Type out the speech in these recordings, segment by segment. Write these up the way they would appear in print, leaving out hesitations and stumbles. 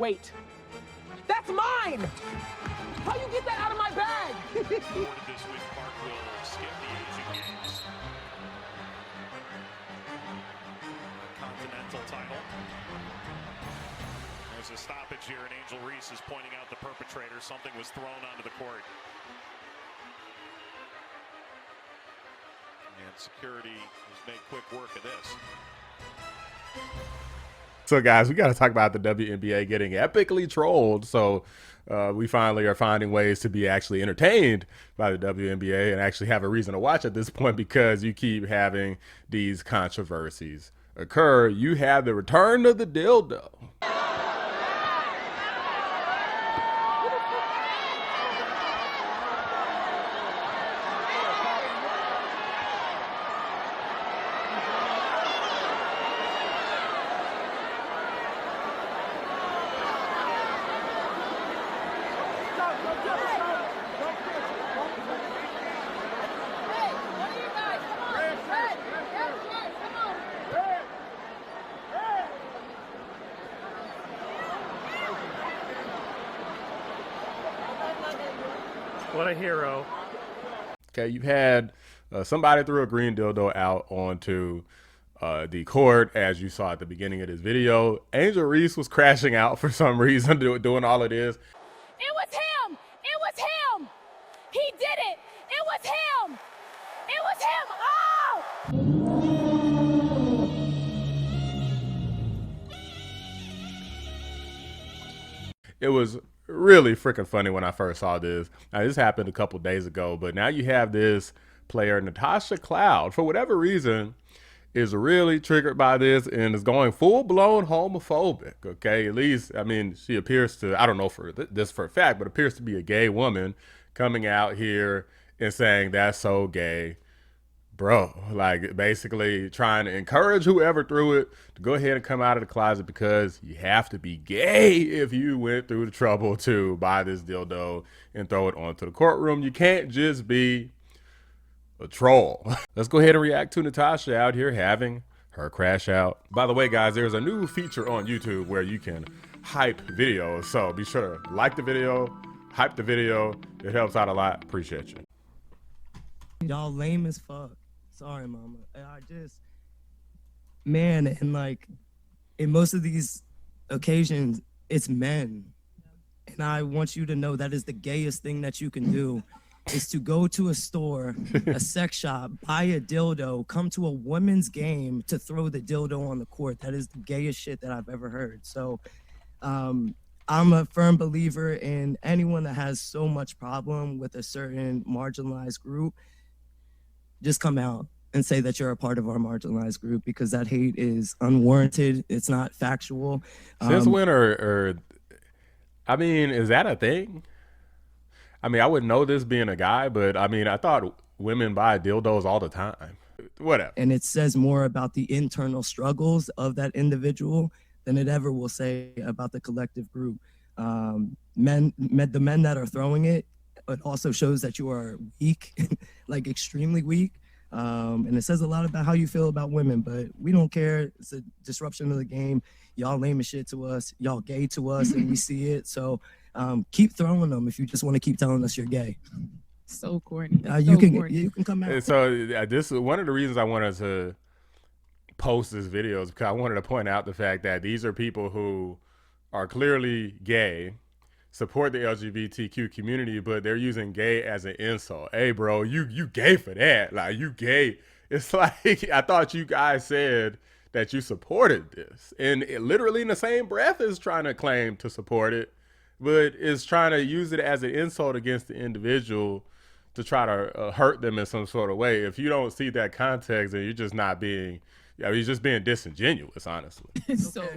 Wait. That's mine! How you get that out of my bag? This week, Park will skip the Asian Games. Continental title. There's a stoppage here, and Angel Reese is pointing out the perpetrator. Something was thrown onto the court. And security has made quick work of this. So, guys, we got to talk about the WNBA getting epically trolled. So we finally are finding ways to be actually entertained by the WNBA and actually have a reason to watch at this point, because you keep having these controversies occur. You have the return of the dildo. What a hero. Okay, you had somebody threw a green dildo out onto the court, as you saw at the beginning of this video. Angel Reese was crashing out for some reason, doing all of this. It was him! It was him! He did it! It was him! It was him! Oh! It was really freaking funny when I first saw this. Now, this happened a couple days ago, but now you have this player, Natasha Cloud, for whatever reason, is really triggered by this and is going full-blown homophobic, okay? At least, I mean, she appears to, I don't know for this for a fact, but appears to be a gay woman coming out here and saying that's so gay. Bro, like basically trying to encourage whoever threw it to go ahead and come out of the closet, because you have to be gay if you went through the trouble to buy this dildo and throw it onto the courtroom. You can't just be a troll. Let's go ahead and react to Natasha out here having her crash out. By the way, guys, there's a new feature on YouTube where you can hype videos. So be sure to like the video, hype the video. It helps out a lot. Appreciate you. Y'all lame as fuck. Sorry, mama. Man, and like in most of these occasions, it's men. And I want you to know that is the gayest thing that you can do, is to go to a store, a sex shop, buy a dildo, come to a women's game to throw the dildo on the court. That is the gayest shit that I've ever heard. So I'm a firm believer in anyone that has so much problem with a certain marginalized group, just come out and say that you're a part of our marginalized group, because that hate is unwarranted. It's not factual. Since when I mean, is that a thing? I mean, I wouldn't know this being a guy, but I mean, I thought women buy dildos all the time. Whatever. And it says more about the internal struggles of that individual than it ever will say about the collective group. The men that are throwing it, it also shows that you are weak, like extremely weak. And it says a lot about how you feel about women, but we don't care. It's a disruption of the game. Y'all lame as shit to us. Y'all gay to us, and we see it. So keep throwing them if you just want to keep telling us you're gay. So corny. You can come out. So this is one of the reasons I wanted to post this video, is because I wanted to point out the fact that these are people who are clearly gay, support the LGBTQ community, but they're using gay as an insult. Hey, bro, you gay for that? Like, you gay? It's like, I thought you guys said that you supported this, and it literally in the same breath is trying to claim to support it, but is trying to use it as an insult against the individual to try to hurt them in some sort of way. If you don't see that context, then you're just not being, you're just being disingenuous, honestly. So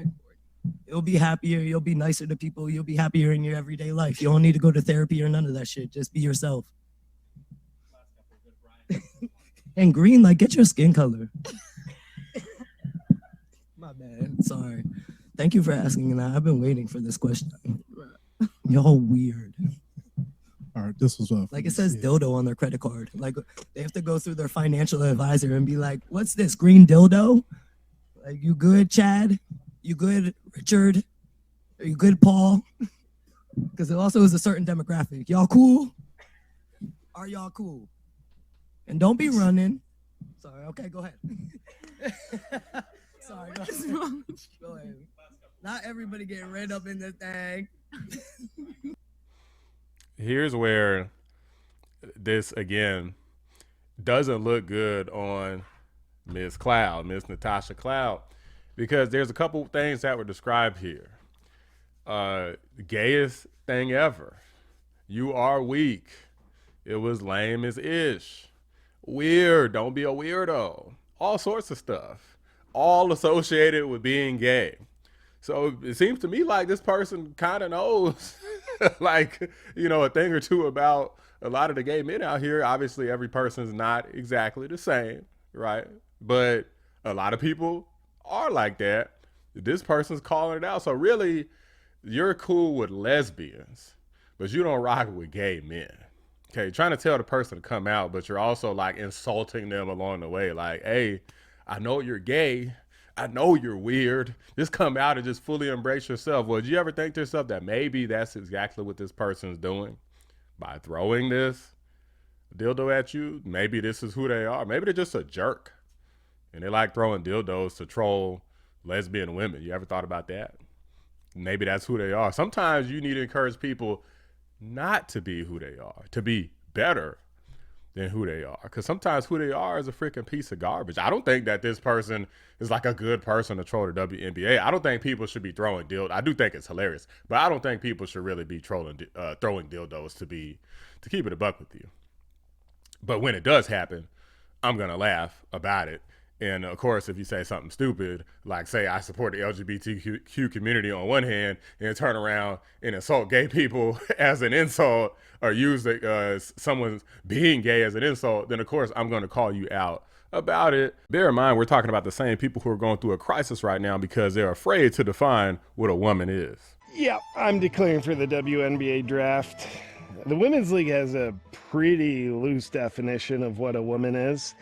You'll be happier. You'll be nicer to people. You'll be happier in your everyday life. You don't need to go to therapy or none of that shit. Just be yourself. And green, like, get your skin color. My bad. Sorry. Thank you for asking that. I've been waiting for this question. Y'all weird. All right, this was like it says dildo on their credit card. Like they have to go through their financial advisor and be like, "What's this green dildo? Like, you good, Chad? You good, Richard? Are you good, Paul? Because it also is a certain demographic. Y'all cool? Are y'all cool? And don't be running. Sorry. Okay, go ahead. Sorry. Go ahead. Go ahead. Not everybody getting red up in this thing. Here's where this, again, doesn't look good on Miss Natasha Cloud, because there's a couple things that were described here. Gayest thing ever. You are weak. It was lame as ish. Weird. Don't be a weirdo. All sorts of stuff. All associated with being gay. So it seems to me like this person kind of knows like, you know, a thing or two about a lot of the gay men out here. Obviously, every person's not exactly the same, right? But a lot of people are like that. This person's calling it out. So really, you're cool with lesbians, but you don't rock with gay men. Okay, trying to tell the person to come out, but you're also like insulting them along the way. Like, hey, I know you're gay. I know you're weird. Just come out and just fully embrace yourself. Well, did you ever think to yourself that maybe that's exactly what this person's doing by throwing this dildo at you? Maybe this is who they are. Maybe they're just a jerk and they like throwing dildos to troll lesbian women. You ever thought about that? Maybe that's who they are. Sometimes you need to encourage people not to be who they are, to be better than who they are. Because sometimes who they are is a freaking piece of garbage. I don't think that this person is like a good person to troll the WNBA. I don't think people should be throwing dildos. I do think it's hilarious, but I don't think people should really be throwing dildos to keep it a buck with you. But when it does happen, I'm going to laugh about it. And of course, if you say something stupid, like say I support the LGBTQ community on one hand and turn around and insult gay people as an insult, or use someone's being gay as an insult, then of course I'm going to call you out about it. Bear in mind, we're talking about the same people who are going through a crisis right now because they're afraid to define what a woman is. Yeah, I'm declaring for the WNBA draft. The Women's League has a pretty loose definition of what a woman is.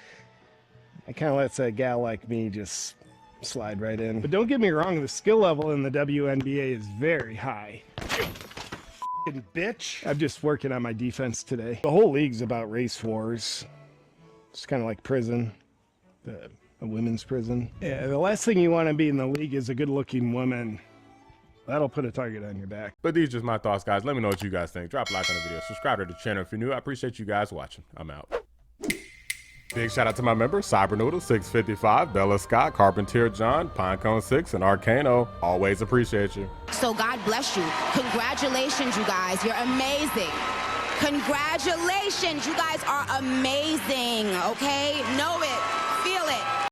It kind of lets a gal like me just slide right in. But don't get me wrong, the skill level in the WNBA is very high. F***ing bitch. I'm just working on my defense today. The whole league's about race wars. It's kind of like prison, a women's prison. Yeah, the last thing you want to be in the league is a good-looking woman. That'll put a target on your back. But these are just my thoughts, guys. Let me know what you guys think. Drop a like on the video. Subscribe to the channel if you're new. I appreciate you guys watching. I'm out. Big shout out to my members, Cybernoodle 655, Bella Scott, Carpentier John, Pinecone 6, and Arcano. Always appreciate you. So God bless you. Congratulations, you guys. You're amazing. Congratulations. You guys are amazing, okay? Know it.